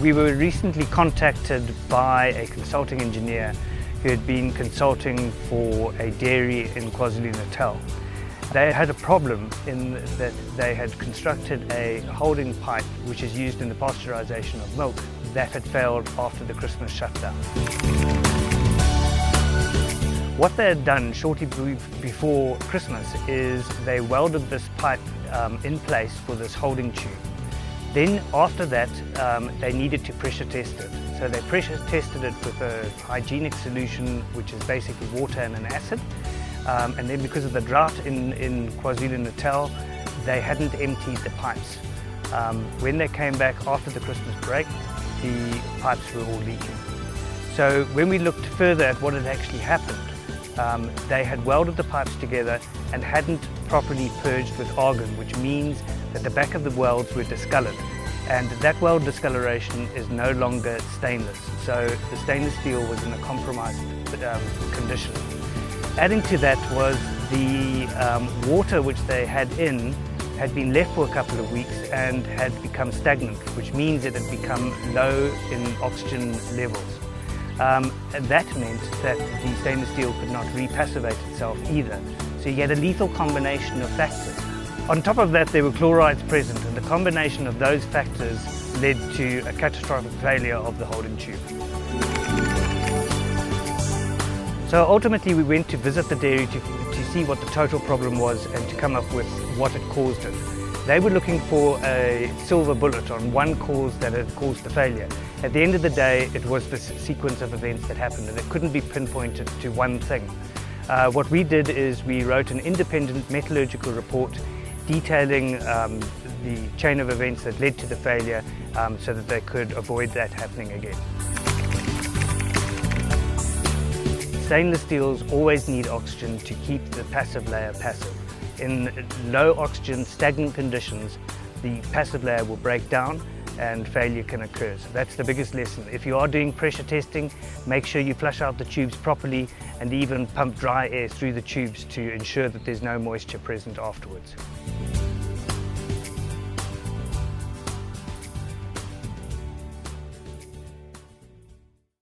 We were recently contacted by a consulting engineer who had been consulting for a dairy in KwaZulu-Natal. They had a problem in that they had constructed a holding pipe which is used in the pasteurization of milk that had failed after the Christmas shutdown. What they had done shortly before Christmas is they welded this pipe in place for this holding tube. Then after that they needed to pressure test it. So they pressure tested it with a hygienic solution which is basically water and an acid. And then because of the drought in KwaZulu-Natal, they hadn't emptied the pipes. When they came back after the Christmas break, the pipes were all leaking. So when we looked further at what had actually happened, they had welded the pipes together and hadn't properly purged with argon, which means that the back of the welds were discolored. And that weld discoloration is no longer stainless. So the stainless steel was in a compromised condition. Adding to that was the water which they had in had been left for a couple of weeks and had become stagnant, which means it had become low in oxygen levels. And that meant that the stainless steel could not repassivate itself either. So you had a lethal combination of factors. On top of that, there were chlorides present, and the combination of those factors led to a catastrophic failure of the holding tube. So ultimately we went to visit the dairy to see what the total problem was and to come up with what had caused it. They were looking for a silver bullet on one cause that had caused the failure. At the end of the day, it was the sequence of events that happened, and it couldn't be pinpointed to one thing. What we did is we wrote an independent metallurgical report detailing the chain of events that led to the failure so that they could avoid that happening again. Stainless steels always need oxygen to keep the passive layer passive. In low oxygen, stagnant conditions, the passive layer will break down and failure can occur. So that's the biggest lesson. If you are doing pressure testing, make sure you flush out the tubes properly and even pump dry air through the tubes to ensure that there's no moisture present afterwards.